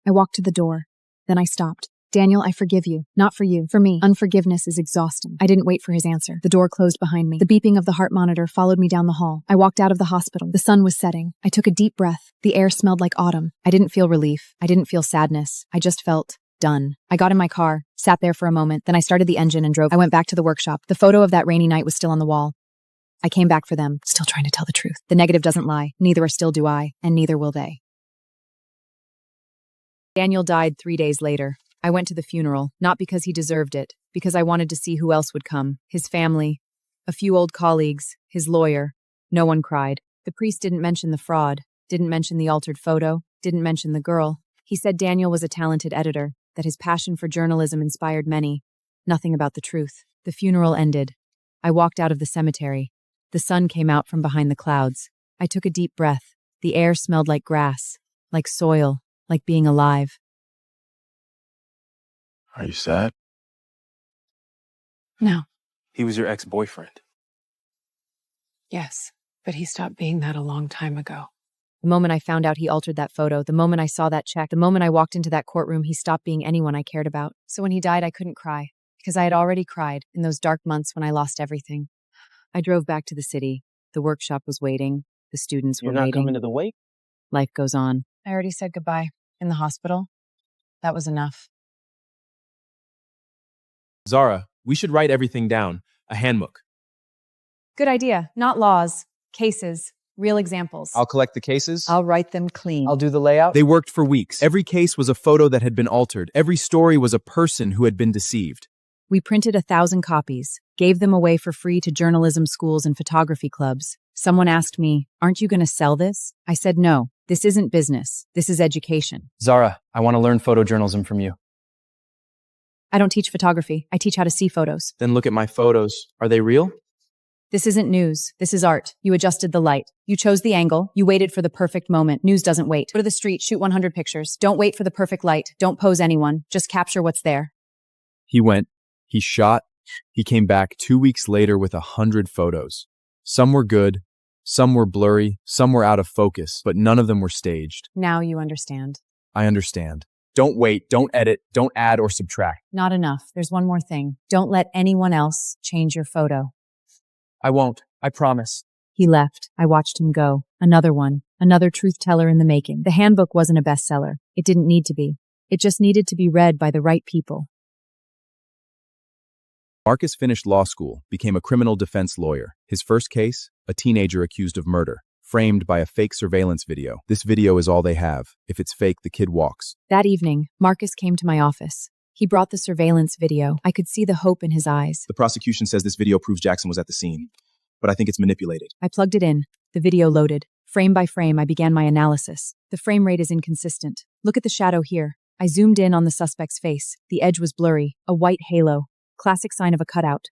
Speaker 1: I walked to the door. Then I stopped. Daniel, I forgive you. Not for you. For me. Unforgiveness is exhausting. I didn't wait for his answer. The door closed behind me. The beeping of the heart monitor followed me down the hall. I walked out of the hospital. The sun was setting. I took a deep breath. The air smelled like autumn. I didn't feel relief. I didn't feel sadness. I just felt done. I got in my car, sat there for a moment, then I started the engine and drove. I went back to the workshop. The photo of that rainy night was still on the wall. I came back for them, still trying to tell the truth. The negative doesn't lie. Neither are still do I, and neither will they. Daniel died 3 days later. I went to the funeral, not because he deserved it, because I wanted to see who else would come. His family, a few old colleagues, his lawyer. No one cried. The priest didn't mention the fraud, didn't mention the altered photo, didn't mention the girl. He said Daniel was a talented editor, that his passion for journalism inspired many. Nothing about the truth. The funeral ended. I walked out of the cemetery. The sun came out from behind the clouds. I took a deep breath. The air smelled like grass, like soil, like being alive.
Speaker 14: Are you sad?
Speaker 17: No.
Speaker 14: He was your ex-boyfriend.
Speaker 17: Yes, but he stopped being that a long time ago.
Speaker 1: The moment I found out he altered that photo, the moment I saw that check, the moment I walked into that courtroom, he stopped being anyone I cared about. So when he died, I couldn't cry, because I had already cried in those dark months when I lost everything. I drove back to the city. The workshop was waiting. The students were waiting.
Speaker 15: You're not coming to the wake?
Speaker 1: Life goes on.
Speaker 17: I already said goodbye in the hospital. That was enough.
Speaker 14: Zara, we should write everything down. A handbook.
Speaker 2: Good idea. Not laws. Cases. Real examples.
Speaker 5: I'll collect the cases.
Speaker 16: I'll write them clean.
Speaker 15: I'll do the layout.
Speaker 5: They worked for weeks. Every case was a photo that had been altered. Every story was a person who had been deceived.
Speaker 1: We printed 1,000 copies, gave them away for free to journalism schools and photography clubs. Someone asked me, "Aren't you going to sell this?" I said, "No, this isn't business. This is education."
Speaker 15: Zara, I want to learn photojournalism from you.
Speaker 1: I don't teach photography. I teach how to see photos.
Speaker 14: Then look at my photos. Are they real?
Speaker 1: This isn't news. This is art. You adjusted the light. You chose the angle. You waited for the perfect moment. News doesn't wait. Go to the street, shoot 100 pictures. Don't wait for the perfect light. Don't pose anyone. Just capture what's there.
Speaker 5: He went. He came back 2 weeks later with 100 photos. Some were good, some were blurry, some were out of focus, but none of them were staged.
Speaker 17: Now you understand.
Speaker 5: I understand. Don't wait, don't edit, don't add or subtract.
Speaker 17: Not enough. There's one more thing. Don't let anyone else change your photo.
Speaker 15: I won't. I promise.
Speaker 2: He left. I watched him go. Another one. Another truth teller in the making. The handbook wasn't a bestseller. It didn't need to be. It just needed to be read by the right people.
Speaker 5: Marcus finished law school, became a criminal defense lawyer. His first case? A teenager accused of murder, framed by a fake surveillance video. This video is all they have. If it's fake, the kid walks.
Speaker 2: That evening, Marcus came to my office. He brought the surveillance video. I could see the hope in his eyes.
Speaker 14: The prosecution says this video proves Jackson was at the scene, but I think it's manipulated.
Speaker 2: I plugged it in. The video loaded. Frame by frame, I began my analysis. The frame rate is inconsistent. Look at the shadow here. I zoomed in on the suspect's face. The edge was blurry, a white halo. Classic sign of a cutout.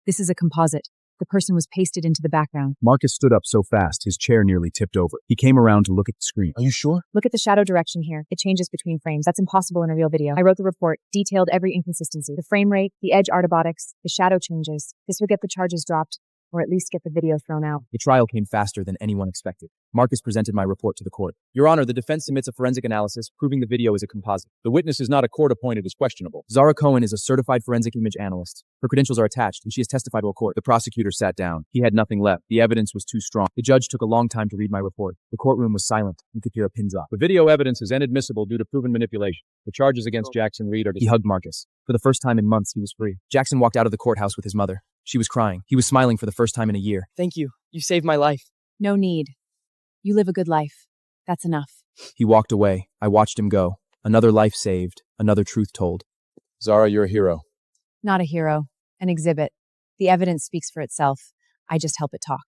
Speaker 2: This is a composite. The person was pasted into the background.
Speaker 5: Marcus stood up so fast, his chair nearly tipped over. He came around to look at the screen.
Speaker 14: Are you sure?
Speaker 2: Look at the shadow direction here. It changes between frames. That's impossible in a real video. I wrote the report, detailed every inconsistency. The frame rate, the edge artobotics, the shadow changes. This will get the charges dropped, or at least get the video thrown out.
Speaker 14: The trial came faster than anyone expected. Marcus presented my report to the court. Your Honor, the defense submits a forensic analysis proving the video is a composite.
Speaker 11: The witness is not a court-appointed as questionable.
Speaker 14: Zara Cohen is a certified forensic image analyst. Her credentials are attached, and she has testified to a court. The prosecutor sat down. He had nothing left. The evidence was too strong. The judge took a long time to read my report. The courtroom was silent. You could hear a pin drop.
Speaker 11: The video evidence is inadmissible due to proven manipulation. The charges against Jackson Reed are...
Speaker 14: He hugged Marcus. For the first time in months, he was free. Jackson walked out of the courthouse with his mother. She was crying. He was smiling for the first time in a year.
Speaker 15: Thank you. You saved my life.
Speaker 2: No need. You live a good life. That's enough.
Speaker 5: He walked away. I watched him go. Another life saved. Another truth told.
Speaker 11: Zara, you're a hero.
Speaker 2: Not a hero. An exhibit. The evidence speaks for itself. I just help it talk.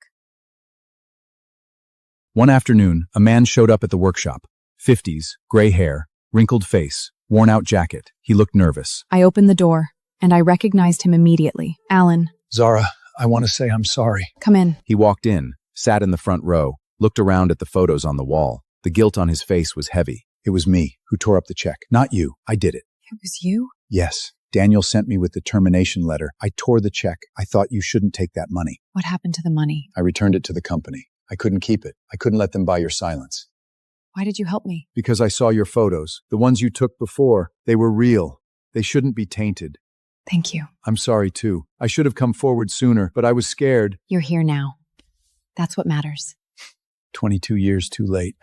Speaker 3: One afternoon, a man showed up at the workshop. 50s, gray hair, wrinkled face, worn-out jacket. He looked nervous.
Speaker 2: I opened the door, and I recognized him immediately. Alan.
Speaker 7: Zara, I want to say I'm sorry.
Speaker 2: Come in.
Speaker 3: He walked in, sat in the front row, looked around at the photos on the wall. The guilt on his face was heavy.
Speaker 6: It was me who tore up the check. Not you. I did it.
Speaker 2: It was you?
Speaker 6: Yes. Daniel sent me with the termination letter. I tore the check. I thought you shouldn't take that money.
Speaker 2: What happened to the money?
Speaker 6: I returned it to the company. I couldn't keep it. I couldn't let them buy your silence.
Speaker 2: Why did you help me?
Speaker 3: Because I saw your photos. The ones you took before. They were real. They shouldn't be tainted.
Speaker 2: Thank you.
Speaker 3: I'm sorry, too. I should have come forward sooner, but I was scared.
Speaker 2: You're here now. That's what matters.
Speaker 6: 22 years too late.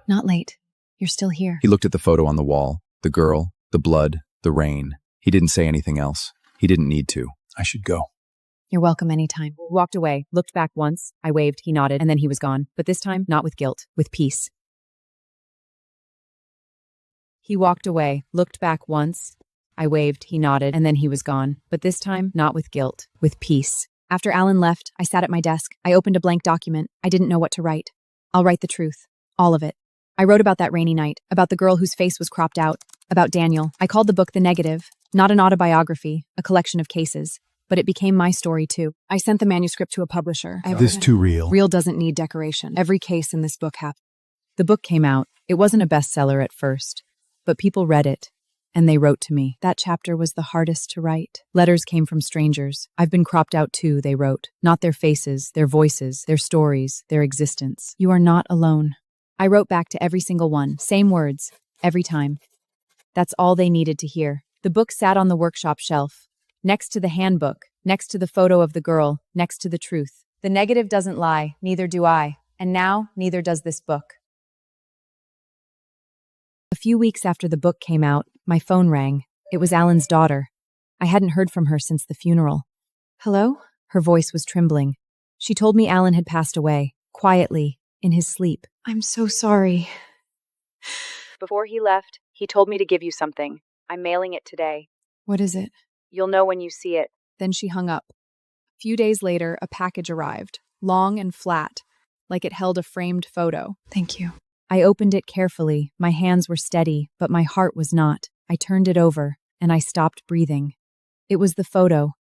Speaker 2: Not late. You're still here.
Speaker 3: He looked at the photo on the wall. The girl, the blood, the rain. He didn't say anything else. He didn't need to.
Speaker 6: I should go.
Speaker 2: You're welcome anytime. Walked away, looked back once. I waved, he nodded, and then he was gone. But this time, not with guilt, with peace. He walked away, looked back once. I waved, he nodded, and then he was gone. But this time, not with guilt, with peace. After Alan left, I sat at my desk. I opened a blank document. I didn't know what to write. I'll write the truth. All of it. I wrote about that rainy night, about the girl whose face was cropped out, about Daniel. I called the book The Negative, not an autobiography, a collection of cases. But it became my story, too. I sent the manuscript to a publisher.
Speaker 3: This too real.
Speaker 2: Real doesn't need decoration. Every case in this book happened. The book came out. It wasn't a bestseller at first, but people read it, and they wrote to me. That chapter was the hardest to write. Letters came from strangers. I've been cropped out, too, they wrote. Not their faces, their voices, their stories, their existence. You are not alone. I wrote back to every single one. Same words, every time. That's all they needed to hear. The book sat on the workshop shelf. Next to the handbook, next to the photo of the girl, next to the truth. The negative doesn't lie, neither do I, and now neither does this book. A few weeks after the book came out, my phone rang. It was Alan's daughter. I hadn't heard from her since the funeral. Hello? Her voice was trembling. She told me Alan had passed away, quietly, in his sleep. I'm so sorry. Before he left, he told me to give you something. I'm mailing it today. What is it? You'll know when you see it. Then she hung up. A few days later, a package arrived, long and flat, like it held a framed photo. Thank you. I opened it carefully. My hands were steady, but my heart was not. I turned it over, and I stopped breathing. It was the photo.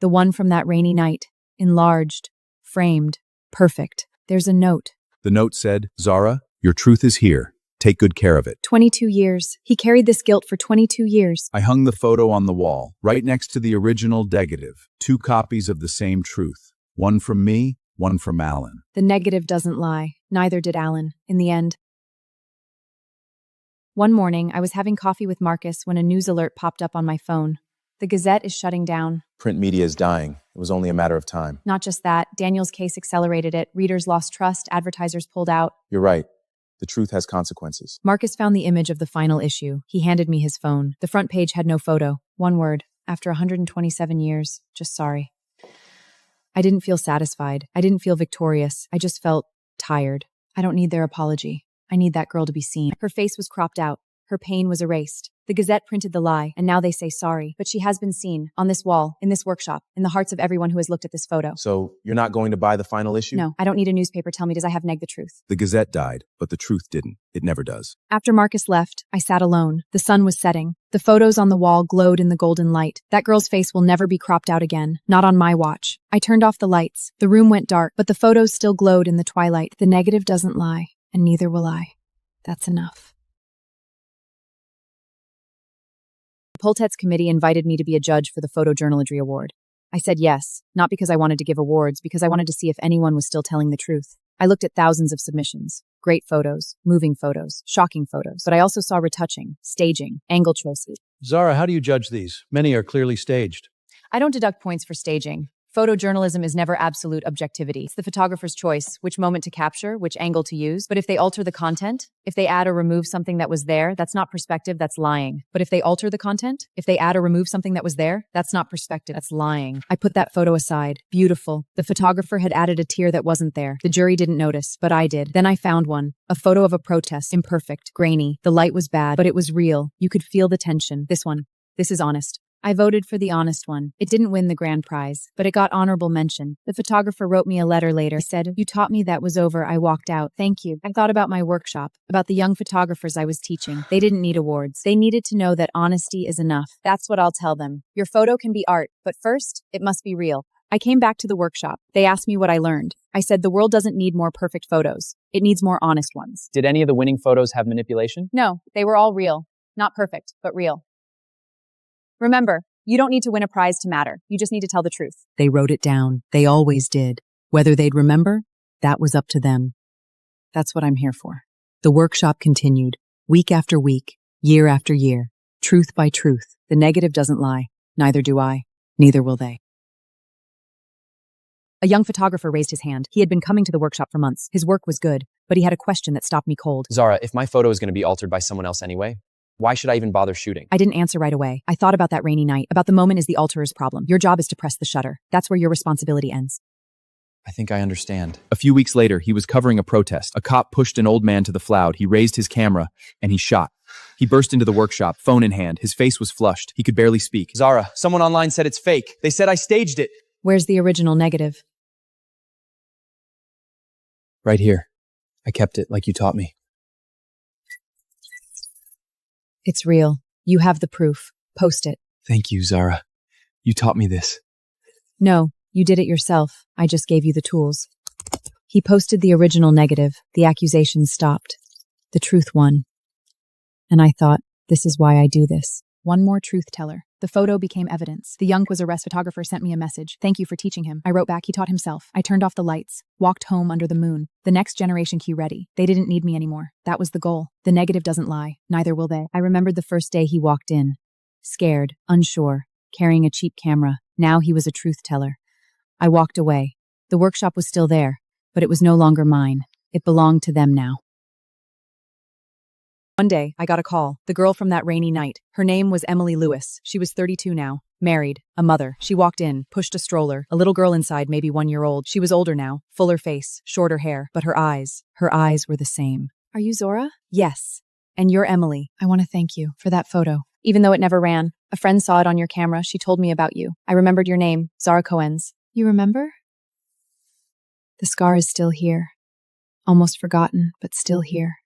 Speaker 2: The one from that rainy night. Enlarged, framed, perfect. There's a note.
Speaker 3: The note said, Zara, your truth is here. Take good care of it.
Speaker 2: 22 years. He carried this guilt for 22 years.
Speaker 3: I hung the photo on the wall, right next to the original negative. 2 copies of the same truth. One from me, one from Alan.
Speaker 2: The negative doesn't lie. Neither did Alan. In the end. One morning, I was having coffee with Marcus when a news alert popped up on my phone. The Gazette is shutting down.
Speaker 5: Print media is dying. It was only a matter of time.
Speaker 2: Not just that, Daniel's case accelerated it. Readers lost trust, advertisers pulled out.
Speaker 5: You're right. The truth has consequences.
Speaker 2: Marcus found the image of the final issue. He handed me his phone. The front page had no photo. One word. After 127 years, just sorry. I didn't feel satisfied. I didn't feel victorious. I just felt tired. I don't need their apology. I need that girl to be seen. Her face was cropped out. Her pain was erased. The Gazette printed the lie, and now they say sorry. But she has been seen, on this wall, in this workshop, in the hearts of everyone who has looked at this photo.
Speaker 5: So, you're not going to buy the final issue?
Speaker 2: No, I don't need a newspaper tell me does I have the truth.
Speaker 3: The Gazette died, but the truth didn't. It never does.
Speaker 2: After Marcus left, I sat alone. The sun was setting. The photos on the wall glowed in the golden light. That girl's face will never be cropped out again. Not on my watch. I turned off the lights. The room went dark, but the photos still glowed in the twilight. The negative doesn't lie, and neither will I. That's enough. The Poltet's committee invited me to be a judge for the Photojournalism Award. I said yes, not because I wanted to give awards, because I wanted to see if anyone was still telling the truth. I looked at thousands of submissions. Great photos, moving photos, shocking photos, but I also saw retouching, staging, angle choices.
Speaker 7: Zara, how do you judge these? Many are clearly staged.
Speaker 2: I don't deduct points for staging. Photojournalism is never absolute objectivity. It's the photographer's choice, which moment to capture, which angle to use. But if they alter the content, if they add or remove something that was there, that's not perspective, that's lying. But if they alter the content, if they add or remove something that was there, that's not perspective, that's lying. I put that photo aside. Beautiful. The photographer had added a tear that wasn't there. The jury didn't notice, but I did. Then I found one. A photo of a protest, imperfect, grainy. The light was bad, but it was real. You could feel the tension. This one. This is honest. I voted for the honest one. It didn't win the grand prize, but it got honorable mention. The photographer wrote me a letter later. He said, "You taught me that was over. I walked out. Thank you." I thought about my workshop, about the young photographers I was teaching. They didn't need awards. They needed to know that honesty is enough. That's what I'll tell them. Your photo can be art, but first, it must be real. I came back to the workshop. They asked me what I learned. I said the world doesn't need more perfect photos. It needs more honest ones.
Speaker 14: Did any of the winning photos have manipulation?
Speaker 2: No, they were all real. Not perfect, but real. Remember, you don't need to win a prize to matter. You just need to tell the truth.
Speaker 1: They wrote it down. They always did. Whether they'd remember, that was up to them. That's what I'm here for. The workshop continued, week after week, year after year, truth by truth. The negative doesn't lie. Neither do I. Neither will they.
Speaker 2: A young photographer raised his hand. He had been coming to the workshop for months. His work was good, but he had a question that stopped me cold.
Speaker 14: Zara, if my photo is going to be altered by someone else anyway, why should I even bother shooting?
Speaker 2: I didn't answer right away. I thought about that rainy night, about the moment is the alterer's problem. Your job is to press the shutter. That's where your responsibility ends.
Speaker 5: I think I understand.
Speaker 3: A few weeks later, he was covering a protest. A cop pushed an old man to the flood. He raised his camera, and he shot. He burst into the workshop, phone in hand. His face was flushed. He could barely speak.
Speaker 14: Zara, someone online said it's fake. They said I staged it.
Speaker 2: Where's the original negative?
Speaker 5: Right here. I kept it like you taught me.
Speaker 2: It's real. You have the proof. Post it.
Speaker 5: Thank you, Zara. You taught me this.
Speaker 2: No, you did it yourself. I just gave you the tools. He posted the original negative. The accusations stopped. The truth won. And I thought, this is why I do this. One more truth teller. The photo became evidence. The young Quizarrest photographer sent me a message. Thank you for teaching him. I wrote back, he taught himself. I turned off the lights, walked home under the moon. The next generation key ready. They didn't need me anymore. That was the goal. The negative doesn't lie. Neither will they. I remembered the first day he walked in. Scared, unsure, carrying a cheap camera. Now he was a truth teller. I walked away. The workshop was still there, but it was no longer mine. It belonged to them now. One day, I got a call. The girl from that rainy night. Her name was Emily Lewis. She was 32 now. Married. A mother. She walked in, pushed a stroller. A little girl inside, maybe 1 year old. She was older now. Fuller face, shorter hair. But her eyes were the same. Are you Zora? Yes. And you're Emily. I want to thank you for that photo. Even though it never ran. A friend saw it on your camera. She told me about you. I remembered your name. Zara Cohen's. You remember? The scar is still here. Almost forgotten, but still here.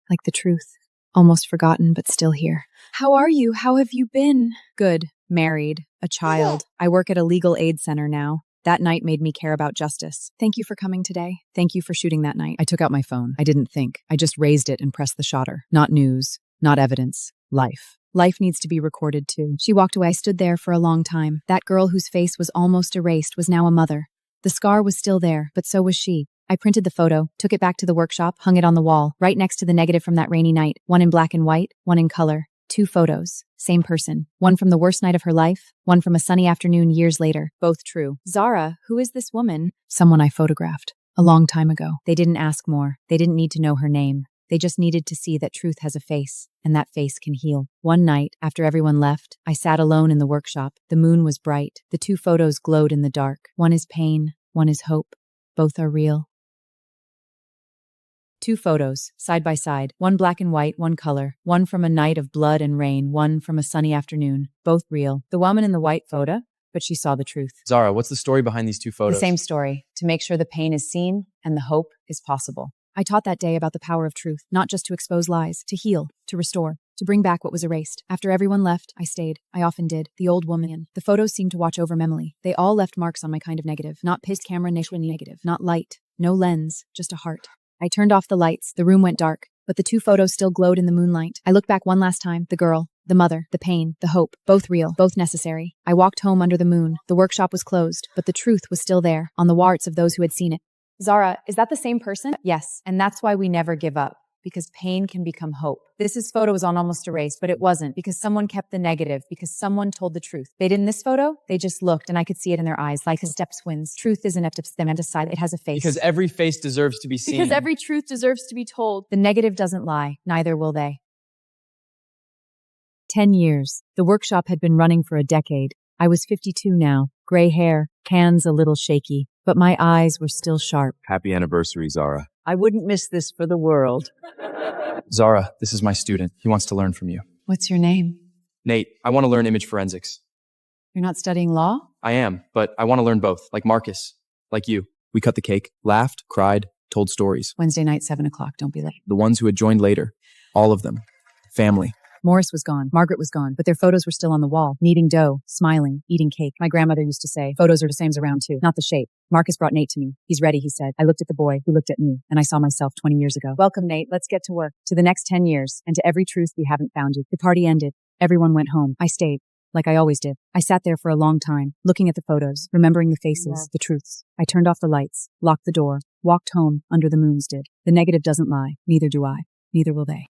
Speaker 2: Like the truth. Almost forgotten, but still here. How are you? How have you been? Good. Married. A child. I work at a legal aid center now. That night made me care about justice. Thank you for coming today. Thank you for shooting that night.
Speaker 1: I took out my phone. I didn't think. I just raised it and pressed the shutter. Not news, not evidence, life.
Speaker 2: Life needs to be recorded too. She walked away. I stood there for a long time. That girl whose face was almost erased was now a mother. The scar was still there, but so was she. I printed the photo, took it back to the workshop, hung it on the wall, right next to the negative from that rainy night, one in black and white, one in color. 2 photos, same person. One from the worst night of her life, one from a sunny afternoon years later, both true. Zara, who is this woman?
Speaker 1: Someone I photographed a long time ago.
Speaker 2: They didn't ask more. They didn't need to know her name. They just needed to see that truth has a face, and that face can heal. One night, after everyone left, I sat alone in the workshop. The moon was bright. The 2 photos glowed in the dark. One is pain, one is hope. Both are real. 2 photos, side by side, one black and white, one color, one from a night of blood and rain, one from a sunny afternoon, both real. The woman in the white photo, but she saw the truth.
Speaker 14: Zara, what's the story behind these 2 photos?
Speaker 17: The same story, to make sure the pain is seen and the hope is possible.
Speaker 2: I taught that day about the power of truth, not just to expose lies, to heal, to restore, to bring back what was erased. After everyone left, I stayed. I often did. The old woman. The photos seemed to watch over memory. They all left marks on my kind of negative. Not pissed camera negative. Not light. No lens. Just a heart. I turned off the lights. The room went dark, but the 2 photos still glowed in the moonlight. I looked back one last time. The girl, the mother, the pain, the hope. Both real. Both necessary. I walked home under the moon. The workshop was closed, but the truth was still there, on the warts of those who had seen it.
Speaker 17: Zara, is that the same person? Yes, and that's why we never give up, because pain can become hope. This photo was almost erased, but it wasn't, because someone kept the negative, because someone told the truth. They did in this photo, they just looked, and I could see it in their eyes, like a steps wins. Truth isn't up to them and decide, it has a face.
Speaker 15: Because every face deserves to be seen.
Speaker 17: Because every truth deserves to be told.
Speaker 2: The negative doesn't lie, neither will they. 10 years. The workshop had been running for a decade. I was 52 now, gray hair, hands a little shaky, but my eyes were still sharp.
Speaker 5: Happy anniversary, Zara.
Speaker 18: I wouldn't miss this for the world.
Speaker 14: Zara, this is my student. He wants to learn from you.
Speaker 1: What's your name?
Speaker 14: Nate, I want to learn image forensics.
Speaker 1: You're not studying law?
Speaker 14: I am, but I want to learn both, like Marcus, like you. We cut the cake, laughed, cried, told stories.
Speaker 1: Wednesday night, 7 o'clock. Don't be late.
Speaker 14: The ones who had joined later, all of them. Family.
Speaker 2: Morris was gone. Margaret was gone, but their photos were still on the wall, kneading dough, smiling, eating cake. My grandmother used to say, photos are the same as around too, not the shape. Marcus brought Nate to me. He's ready, he said. I looked at the boy who looked at me, and I saw myself 20 years ago. Welcome, Nate. Let's get to work. To the next 10 years, and to every truth we haven't found it. The party ended. Everyone went home. I stayed, like I always did. I sat there for a long time, looking at the photos, remembering the faces, the truths. I turned off the lights, locked the door, walked home under the moons did. The negative doesn't lie. Neither do I. Neither will they.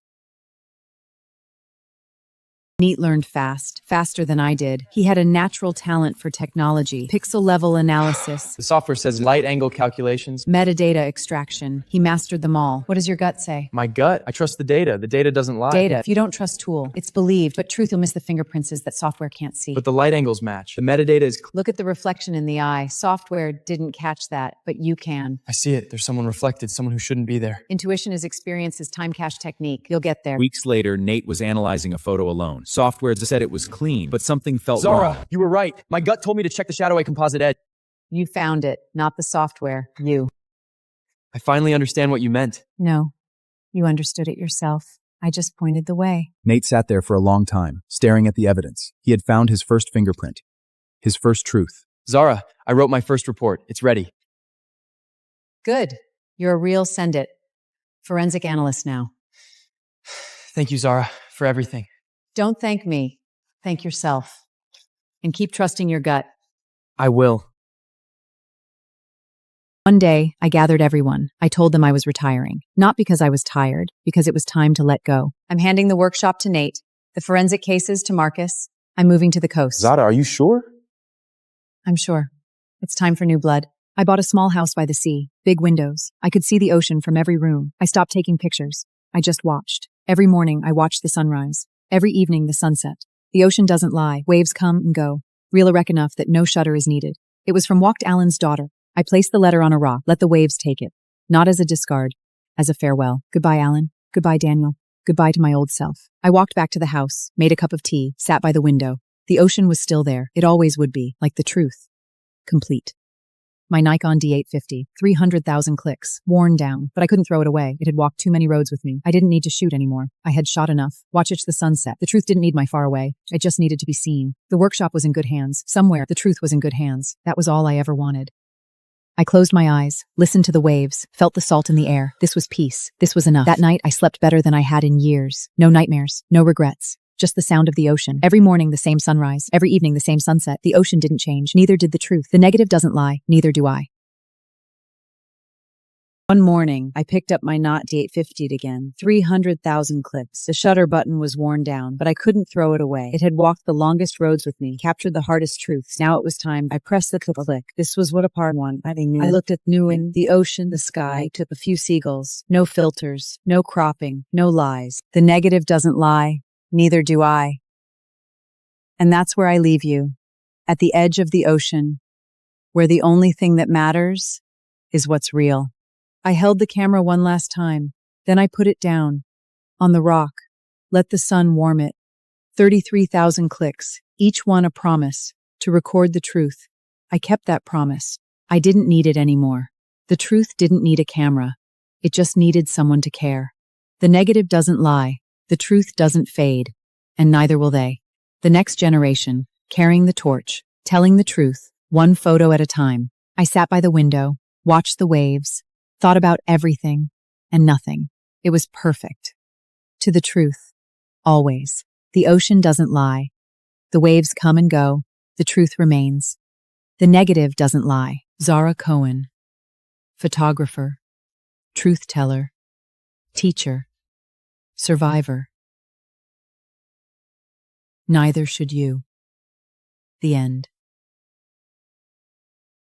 Speaker 2: Nate learned fast, faster than I did. He had a natural talent for technology, pixel-level analysis,
Speaker 15: The software says light angle calculations.
Speaker 2: metadata extraction. He mastered them all. What does your gut say?
Speaker 15: My gut, I trust the data. The data doesn't lie.
Speaker 2: Data. If you don't trust tool, it's believed, but truth, you'll miss the fingerprints that software can't see.
Speaker 15: But the light angles match. The metadata is
Speaker 2: Look at the reflection in the eye. Software didn't catch that, but you can.
Speaker 15: I see it. There's someone reflected, someone who shouldn't be there.
Speaker 2: Intuition is experience, is time cache technique. You'll get there.
Speaker 5: Weeks later, Nate was analyzing a photo alone. Software said it was clean, but something felt
Speaker 15: Zara,
Speaker 5: wrong.
Speaker 15: you were right. My gut told me to check the shadow eye composite edge.
Speaker 2: You found it, not the software. You.
Speaker 15: I finally understand what you meant.
Speaker 1: No, you understood it yourself. I just pointed the way.
Speaker 3: Nate sat there for a long time, staring at the evidence. He had found his first fingerprint, his first truth.
Speaker 15: Zara, I wrote my first report. It's ready.
Speaker 2: Good. You're a real send it. Forensic analyst now.
Speaker 15: Thank you, Zara, for everything.
Speaker 2: Don't thank me. Thank yourself. And keep trusting your gut.
Speaker 15: I will.
Speaker 2: One day, I gathered everyone. I told them I was retiring. Not because I was tired, because it was time to let go. I'm handing the workshop to Nate, the forensic cases to Marcus. I'm moving to the coast.
Speaker 5: Zara, are you sure?
Speaker 2: I'm sure. It's time for new blood. I bought a small house by the sea, big windows. I could see the ocean from every room. I stopped taking pictures. I just watched. Every morning, I watched the sunrise. Every evening, the sunset. The ocean doesn't lie. Waves come and go. Real-wreck enough that no shutter is needed. It was from Walked Allen's daughter. I placed the letter on a rock. Let the waves take it. Not as a discard, as a farewell. Goodbye, Alan. Goodbye, Daniel. Goodbye to my old self. I walked back to the house, made a cup of tea, sat by the window. The ocean was still there. It always would be, like the truth. Complete.
Speaker 1: My Nikon D850, 300,000 clicks, worn down, but I couldn't throw it away. It had walked too many roads with me. I didn't need to shoot anymore. I had shot enough. Watch the sunset. The truth didn't need my far away. It just needed to be seen. The workshop was in good hands. Somewhere, the truth was in good hands. That was all I ever wanted. I closed my eyes, listened to the waves, felt the salt in the air. This was peace. This was enough. That night, I slept better than I had in years. No nightmares, no regrets. Just the sound of the ocean. Every morning, the same sunrise. Every evening, the same sunset. The ocean didn't change. Neither did the truth. The negative doesn't lie. Neither do I.
Speaker 18: One morning, I picked up my Not D850 again. 300,000 clicks. The shutter button was worn down, but I couldn't throw it away. It had walked the longest roads with me, captured the hardest truths. Now it was time. I pressed the click. This was what a part one. I looked at Nguyen, the ocean, the sky, took a few seagulls. No filters, no cropping, no lies.
Speaker 1: The negative doesn't lie. Neither do I. And that's where I leave you, at the edge of the ocean, where the only thing that matters is what's real. I held the camera one last time, then I put it down, on the rock, let the sun warm it. 33,000 clicks, each one a promise, to record the truth. I kept that promise. I didn't need it anymore. The truth didn't need a camera. It just needed someone to care. The negative doesn't lie. The truth doesn't fade. And neither will they. The next generation, carrying the torch, telling the truth, one photo at a time. I sat by the window, watched the waves, thought about everything and nothing. It was perfect. To the truth. Always. The ocean doesn't lie. The waves come and go. The truth remains. The negative doesn't lie. Zara Cohen. Photographer. Truth teller. Teacher. Survivor. Neither should you. The end.